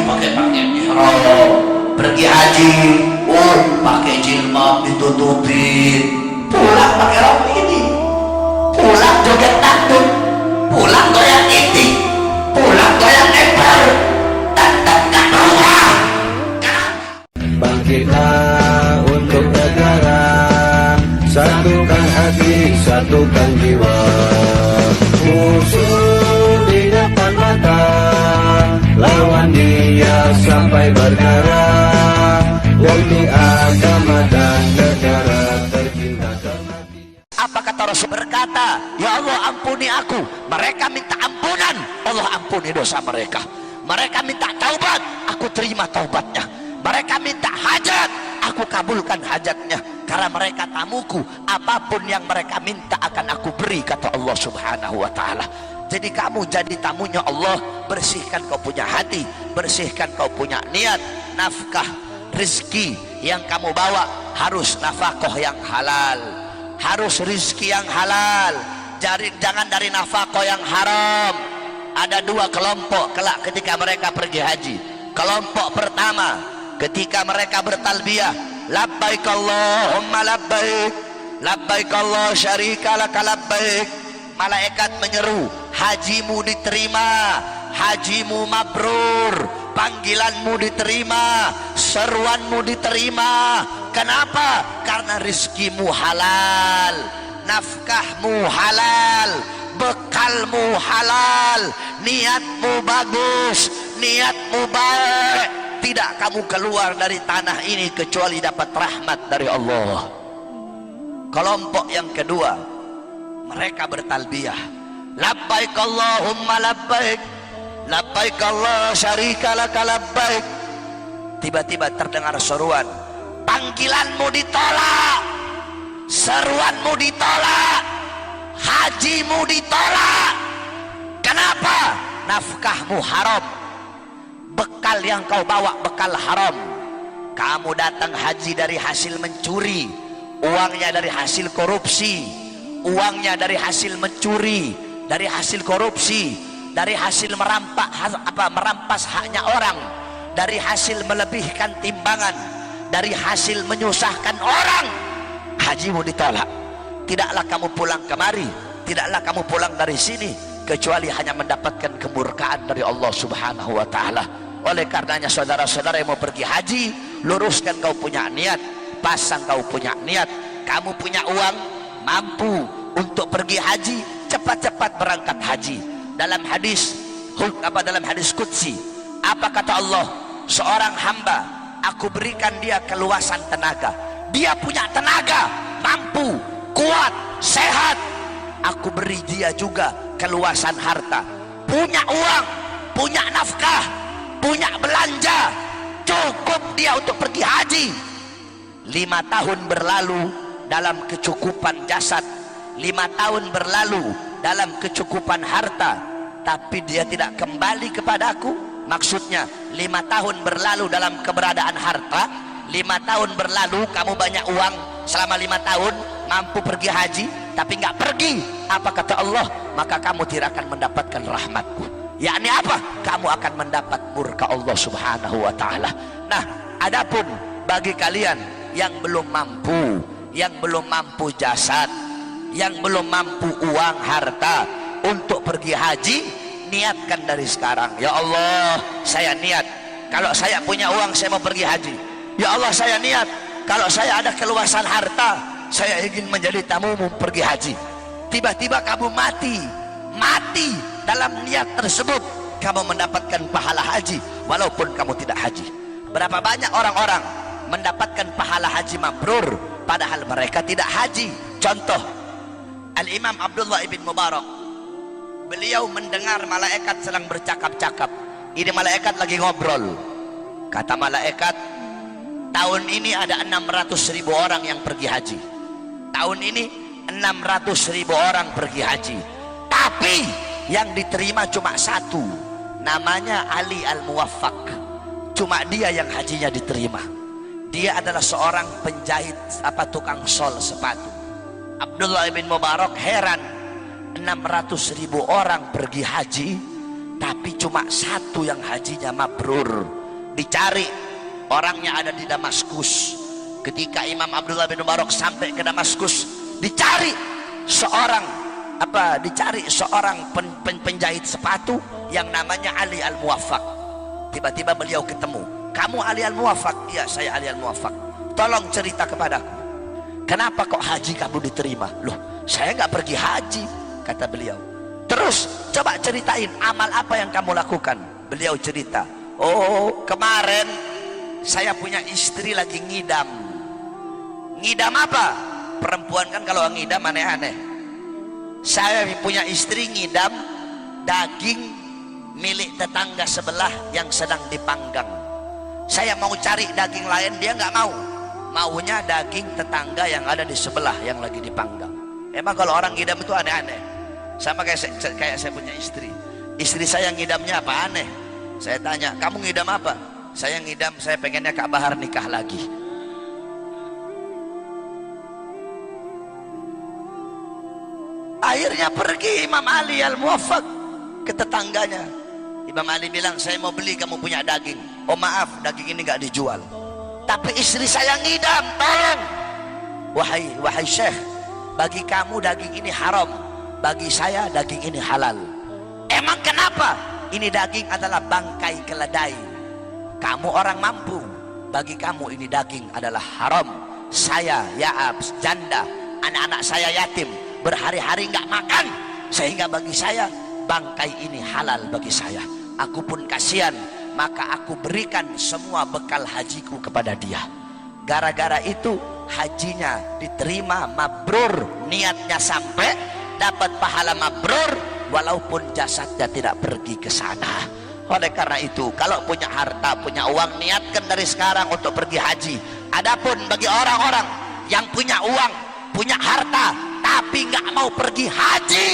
pakai pakaian ihram, pergi haji pakai jilbab ditutupin, pulang pakai rok ini, pulang joget takut, pulang goyang itik, pulang goyang ember, dan rumah. Bangkitlah untuk negara, satukan hati, satukan jiwa. Musuh di depan mata, lawan dia sampai berdarah. Demi agama dan negara tercinta kematian. Apa kata Rasul? Berkata, ya Allah ampuni aku. Mereka minta ampunan, Allah ampuni dosa mereka. Mereka minta taubat, aku terima taubatnya. Mereka minta hajat, aku kabulkan hajatnya. Karena mereka tamuku, apapun yang mereka minta akan aku beri, kata Allah subhanahu wa ta'ala. Jadi kamu jadi tamunya Allah. Bersihkan kau punya hati, bersihkan kau punya niat. Nafkah, rezeki yang kamu bawa harus nafkah yang halal, harus rezeki yang halal. Jangan dari nafkah yang haram. Ada dua kelompok kelak ketika mereka pergi haji. Kelompok pertama, ketika mereka bertalbiyah, labbaik Allahumma labbaik, labbaik Allah syarika laka labbaik, malaikat menyeru, hajimu diterima, hajimu mabrur, panggilanmu diterima, seruanmu diterima. Kenapa? Karena rizkimu halal, nafkahmu halal, bekalmu halal, niatmu bagus, niatmu baik. Tidak kamu keluar dari tanah ini kecuali dapat rahmat dari Allah. Kelompok yang kedua, mereka bertalbiyah, labbaik Allahumma labbaik, labbaik Allah syarika laka labbaik. Tiba-tiba terdengar seruan, panggilanmu ditolak, seruanmu ditolak, hajimu ditolak. Kenapa? Nafkahmu haram, bekal yang kau bawa bekal haram. Kamu datang haji dari hasil mencuri, uangnya dari hasil korupsi, uangnya dari hasil mencuri, dari hasil korupsi, dari hasil merampas haknya orang, dari hasil melebihkan timbangan, dari hasil menyusahkan orang. Hajimu ditolak. Tidaklah kamu pulang kemari, tidaklah kamu pulang dari sini kecuali hanya mendapatkan kemurkaan dari Allah subhanahu wa ta'ala. Oleh karenanya saudara-saudara yang mau pergi haji, luruskan kau punya niat, pasang kau punya niat. Kamu punya uang, mampu untuk pergi haji, cepat-cepat berangkat haji. Dalam hadis qudsi, apa kata Allah? Seorang hamba, aku berikan dia keluasan tenaga. Dia punya tenaga, mampu, kuat, sehat. Aku beri dia juga keluasan harta, punya uang, punya nafkah, punya belanja, cukup dia untuk pergi haji. 5 tahun berlalu dalam kecukupan jasad, 5 tahun berlalu dalam kecukupan harta, tapi dia tidak kembali kepadaku. Maksudnya 5 tahun berlalu dalam keberadaan harta, 5 tahun berlalu kamu banyak uang, selama 5 tahun mampu pergi haji tapi nggak pergi. Apa kata Allah? Maka kamu tidak akan mendapatkan rahmatku. Yakni apa? Kamu akan mendapat murka Allah subhanahu wa ta'ala. Nah, adapun bagi kalian yang belum mampu, yang belum mampu jasad, yang belum mampu uang harta untuk pergi haji, niatkan dari sekarang. Ya Allah, saya niat, kalau saya punya uang saya mau pergi haji. Ya Allah, saya niat, kalau saya ada keluasan harta, saya ingin menjadi tamumu pergi haji. Tiba-tiba kamu mati dalam niat tersebut, kamu mendapatkan pahala haji walaupun kamu tidak haji. Berapa banyak orang-orang mendapatkan pahala haji mabrur padahal mereka tidak haji. Contoh, Al-Imam Abdullah ibn Mubarak, beliau mendengar malaikat sedang bercakap-cakap. Ini malaikat lagi ngobrol. Kata malaikat, tahun ini ada 600.000 orang yang pergi haji. Tahun ini 600.000 orang pergi haji, tapi yang diterima cuma satu, namanya Ali Al-Muwaffaq. Cuma dia yang hajinya diterima. Dia adalah seorang penjahit tukang sol sepatu. Abdullah bin Mubarak heran, 600.000 orang pergi haji tapi cuma satu yang hajinya mabrur. Dicari, orangnya ada di Damaskus. Ketika Imam Abdullah bin Mubarak sampai ke Damaskus, dicari seorang penjahit sepatu yang namanya Ali Al-Muwaffaq. Tiba-tiba beliau ketemu. Kamu Ali Al-Muwaffaq? Iya, saya Ali Al-Muwaffaq. Tolong cerita kepadaku, kenapa kok haji kamu diterima? Loh, saya nggak pergi haji, kata beliau. Terus coba ceritain amal apa yang kamu lakukan. Beliau cerita, oh kemarin saya punya istri lagi ngidam. Ngidam apa? Perempuan kan kalau ngidam aneh-aneh. Saya punya istri ngidam daging milik tetangga sebelah yang sedang dipanggang. Saya mau cari daging lain, dia nggak mau. Maunya daging tetangga yang ada di sebelah yang lagi dipanggang. Emang kalau orang ngidam itu aneh-aneh. Sama kayak saya punya istri. Istri saya ngidamnya apa aneh? Saya tanya, kamu ngidam apa? Saya ngidam, saya pengennya Kak Bahar nikah lagi. Akhirnya pergi Imam Ali Al-Muwaffaq ke tetangganya. Imam Ali bilang, saya mau beli, kamu punya daging. Oh maaf, daging ini gak dijual. Tapi istri saya ngidam, tolong. Wahai Syekh, bagi kamu daging ini haram, bagi saya daging ini halal. Emang kenapa? Ini daging adalah bangkai keledai. Kamu orang mampu, bagi kamu ini daging adalah haram. Saya Yaab janda, anak-anak saya yatim, berhari-hari nggak makan, sehingga bagi saya bangkai ini halal bagi saya. Aku pun kasihan, maka aku berikan semua bekal hajiku kepada dia. Gara-gara itu hajinya diterima mabrur, niatnya sampai, dapat pahala mabrur, walaupun jasadnya tidak pergi ke sana. Oleh karena itu, kalau punya harta, punya uang, niatkan dari sekarang untuk pergi haji. Adapun bagi orang-orang yang punya uang, punya harta, tapi nggak mau pergi haji,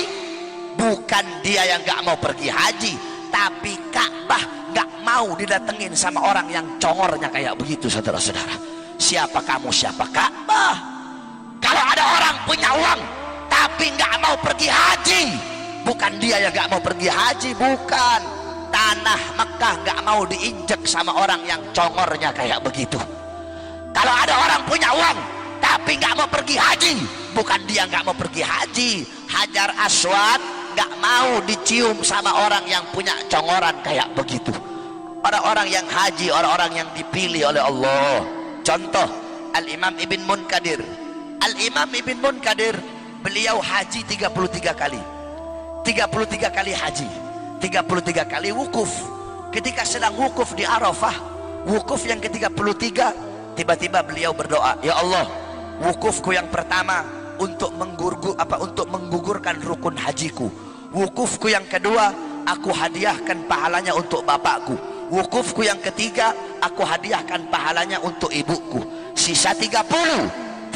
bukan dia yang nggak mau pergi haji, tapi Ka'bah nggak mau didatengin sama orang yang congornya kayak begitu, saudara-saudara. Siapa kamu, siapa Ka'bah? Kalau ada orang punya uang tapi nggak mau pergi haji, bukan dia yang nggak mau pergi haji, bukan. Tanah Mekah nggak mau diinjek sama orang yang congornya kayak begitu. Kalau ada orang punya uang tapi nggak mau pergi haji, bukan dia nggak mau pergi haji. Hajar Aswad nggak mau dicium sama orang yang punya congoran kayak begitu. Orang-orang yang haji, orang-orang yang dipilih oleh Allah. Contoh Al-Imam Ibn Munkadir. Al-Imam Ibn Munkadir, beliau haji 33 kali. 33 kali haji, 33 kali wukuf. Ketika sedang wukuf di Arafah, wukuf yang ke-33, tiba-tiba beliau berdoa, ya Allah, wukufku yang pertama untuk menggugurkan rukun hajiku. Wukufku yang kedua, aku hadiahkan pahalanya untuk bapakku. Wukufku yang ketiga, aku hadiahkan pahalanya untuk ibuku. Sisa 30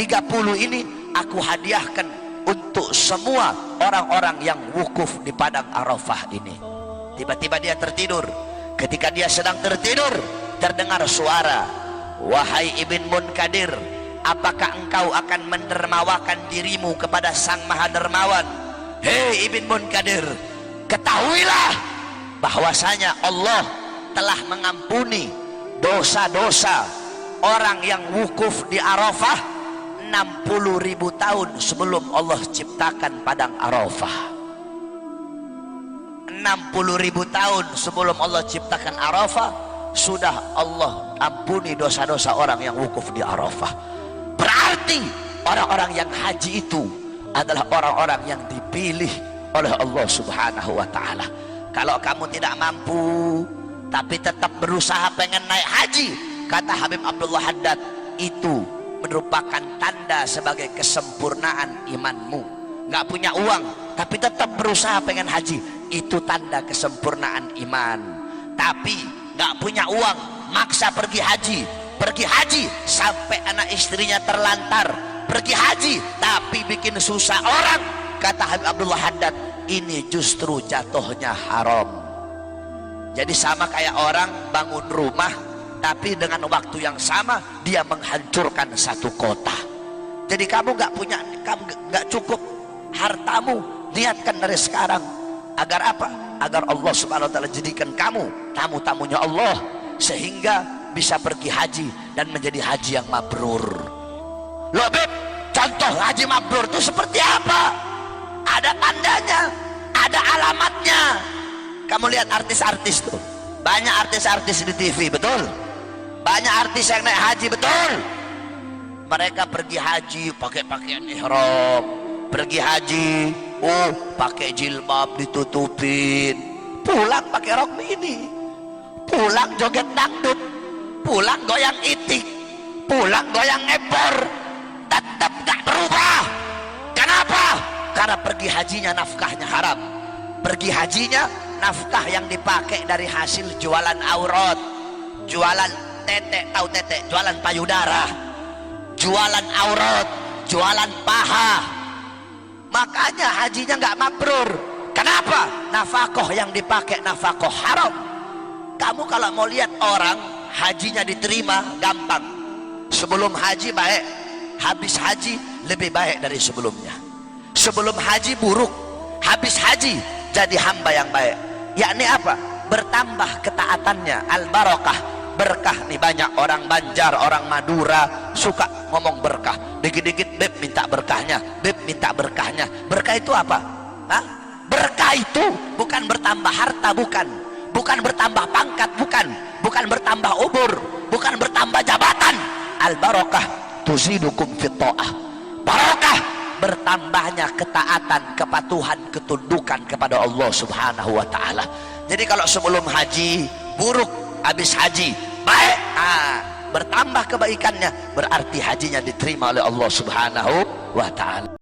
ini aku hadiahkan untuk semua orang-orang yang wukuf di padang Arafah ini. Tiba-tiba dia tertidur. Ketika dia sedang tertidur, terdengar suara, wahai Ibn Munkadir, apakah engkau akan mendermawakan dirimu kepada Sang Maha Dermawan? Hei Ibn Munkadir, ketahuilah bahwasanya Allah telah mengampuni dosa-dosa orang yang wukuf di Arafah 60.000 tahun sebelum Allah ciptakan padang Arafah. 60.000 tahun sebelum Allah ciptakan Arafah, sudah Allah ampuni dosa-dosa orang yang wukuf di Arafah. Berarti orang-orang yang haji itu adalah orang-orang yang dipilih oleh Allah Subhanahu wa ta'ala. Kalau kamu tidak mampu tapi tetap berusaha pengen naik haji, kata Habib Abdullah Haddad, itu merupakan tanda sebagai kesempurnaan imanmu. Nggak punya uang tapi tetap berusaha pengen haji, itu tanda kesempurnaan iman. Tapi nggak punya uang, maksa pergi haji sampai anak istrinya terlantar, pergi haji tapi bikin susah orang, kata Habib Abdullah Haddad, ini justru jatuhnya haram. Jadi sama kayak orang bangun rumah tapi dengan waktu yang sama dia menghancurkan satu kota. Jadi kamu nggak cukup hartamu, niatkan dari sekarang Agar apa? Agar Allah subhanahu wa ta'ala jadikan kamu tamu-tamunya Allah, sehingga bisa pergi haji dan menjadi haji yang mabrur. Loh Beb, contoh haji mabrur itu seperti apa? Ada tandanya, ada alamatnya. Kamu lihat artis-artis tuh, banyak artis-artis di TV, betul? Banyak artis yang naik haji, betul? Mereka pergi haji pakai pakaian ihram, pergi haji pakai jilbab ditutupin, pulang pakai rok mini, pulang joget dangdut, pulang goyang itik, pulang goyang ngepor, tetap gak berubah. Kenapa? Karena pergi hajinya nafkahnya haram. Pergi hajinya nafkah yang dipakai dari hasil jualan aurat, jualan tetek, tahu tetek, jualan payudara, jualan aurat, jualan paha. Makanya hajinya nggak mabrur. Kenapa? Nafkah yang dipakai nafkah haram. Kamu kalau mau lihat orang hajinya diterima, gampang. Sebelum haji baik, habis haji lebih baik dari sebelumnya. Sebelum haji buruk, habis haji jadi hamba yang baik. Yakni apa? Bertambah ketaatannya, al-barakah, berkah. Nih banyak orang Banjar, orang Madura suka ngomong berkah. Dikit-dikit Beb minta berkahnya, Beb minta berkahnya. Berkah itu apa? Hah? Berkah itu bukan bertambah harta, bukan bertambah pangkat, bukan bertambah umur, bukan bertambah jabatan. Al-barakah tuzidukum fit ta'ah. Barakah bertambahnya ketaatan, kepatuhan, ketundukan kepada Allah subhanahu wa ta'ala. Jadi kalau sebelum haji buruk, habis haji baik, bertambah kebaikannya, berarti hajinya diterima oleh Allah subhanahu wa ta'ala.